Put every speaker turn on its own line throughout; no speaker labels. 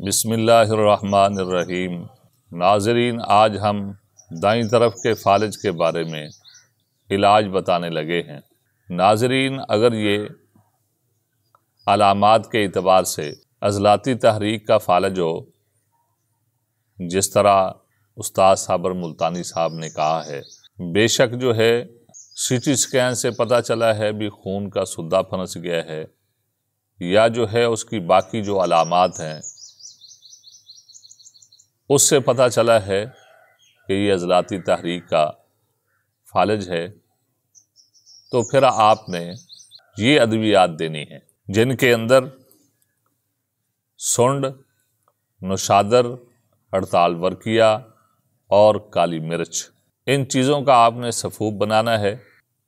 بسم اللہ الرحمن الرحیم۔ ناظرین، آج ہم دائیں طرف کے فالج کے بارے میں علاج بتانے لگے ہیں۔ ناظرین، اگر یہ علامات کے اعتبار سے عضلاتی تحریک کا فالج ہو، جس طرح استاد صابر ملتانی صاحب نے کہا ہے، بے شک جو ہے سی ٹی اسکین سے پتہ چلا ہے بھی خون کا سدہ پھنس گیا ہے، یا جو ہے اس کی باقی جو علامات ہیں اس سے پتہ چلا ہے کہ یہ عضلاتی تحریک کا فالج ہے، تو پھر آپ نے یہ ادویات دینی ہیں جن کے اندر سنڈ، نوشادر، ہڑتال ورقیہ اور کالی مرچ، ان چیزوں کا آپ نے سفوف بنانا ہے،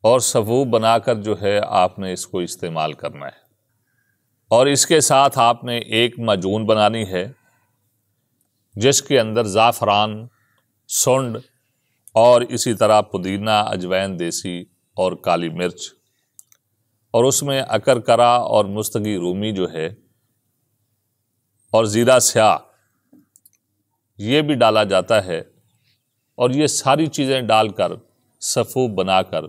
اور سفوف بنا کر جو ہے آپ نے اس کو استعمال کرنا ہے۔ اور اس کے ساتھ آپ نے ایک معجون بنانی ہے جس کے اندر زعفران، سنڈ اور اسی طرح پودینہ، اجوائن دیسی اور کالی مرچ، اور اس میں اکرکرا اور مستگی رومی جو ہے اور زیرہ سیاہ یہ بھی ڈالا جاتا ہے، اور یہ ساری چیزیں ڈال کر سفوف بنا کر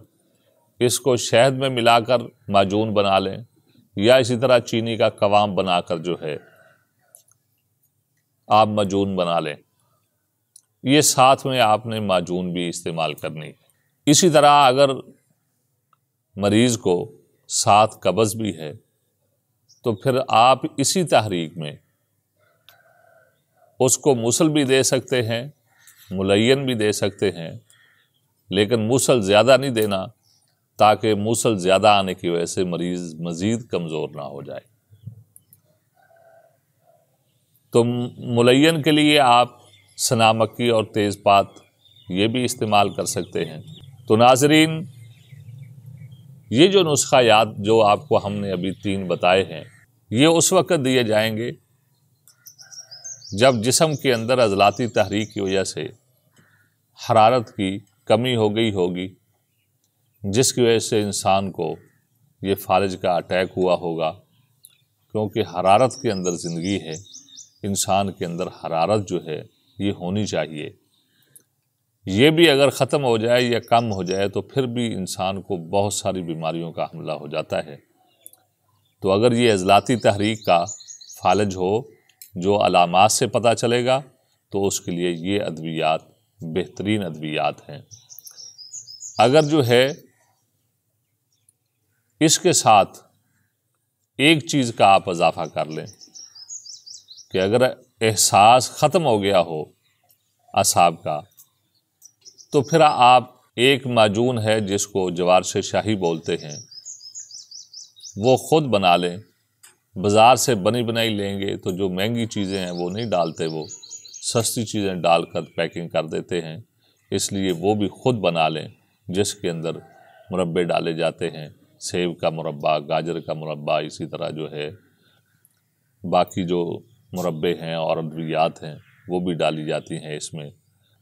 اس کو شہد میں ملا کر معجون بنا لیں، یا اسی طرح چینی کا قوام بنا کر جو ہے آپ معجون بنا لیں۔ یہ ساتھ میں آپ نے معجون بھی استعمال کرنی۔ اسی طرح اگر مریض کو ساتھ قبض بھی ہے تو پھر آپ اسی تحریک میں اس کو مسل بھی دے سکتے ہیں، ملین بھی دے سکتے ہیں، لیکن مسل زیادہ نہیں دینا تاکہ مسل زیادہ آنے کی وجہ سے مریض مزید کمزور نہ ہو جائے۔ تو ملین کے لیے آپ سنا مکی اور تیز پات یہ بھی استعمال کر سکتے ہیں۔ تو ناظرین، یہ جو نسخیات جو آپ کو ہم نے ابھی 3 بتائے ہیں، یہ اس وقت دیے جائیں گے جب جسم کے اندر عضلاتی تحریک کی وجہ سے حرارت کی کمی ہو گئی ہوگی، جس کی وجہ سے انسان کو یہ فالج کا اٹیک ہوا ہوگا، کیونکہ حرارت کے اندر زندگی ہے۔ انسان کے اندر حرارت جو ہے یہ ہونی چاہیے۔ یہ بھی اگر ختم ہو جائے یا کم ہو جائے تو پھر بھی انسان کو بہت ساری بیماریوں کا حملہ ہو جاتا ہے۔ تو اگر یہ عضلاتی تحریک کا فالج ہو جو علامات سے پتہ چلے گا تو اس کے لیے یہ ادویات بہترین ادویات ہیں۔ اگر جو ہے اس کے ساتھ ایک چیز کا آپ اضافہ کر لیں کہ اگر احساس ختم ہو گیا ہو اعصاب کا، تو پھر آپ ایک معجون ہے جس کو جوارش شاہی بولتے ہیں، وہ خود بنا لیں۔ بازار سے بنی بنائی لیں گے تو جو مہنگی چیزیں ہیں وہ نہیں ڈالتے، وہ سستی چیزیں ڈال کر پیکنگ کر دیتے ہیں، اس لیے وہ بھی خود بنا لیں، جس کے اندر مربے ڈالے جاتے ہیں، سیب کا مربع، گاجر کا مربع، اسی طرح جو ہے باقی جو مربے ہیں اور ادویات ہیں وہ بھی ڈالی جاتی ہیں اس میں،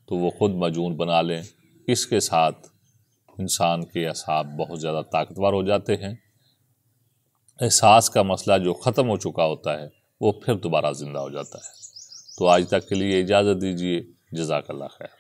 تو وہ خود معجون بنا لیں۔ اس کے ساتھ انسان کے اعصاب بہت زیادہ طاقتور ہو جاتے ہیں، احساس کا مسئلہ جو ختم ہو چکا ہوتا ہے وہ پھر دوبارہ زندہ ہو جاتا ہے۔ تو آج تک کے لیے اجازت دیجیے، جزاک اللہ خیر۔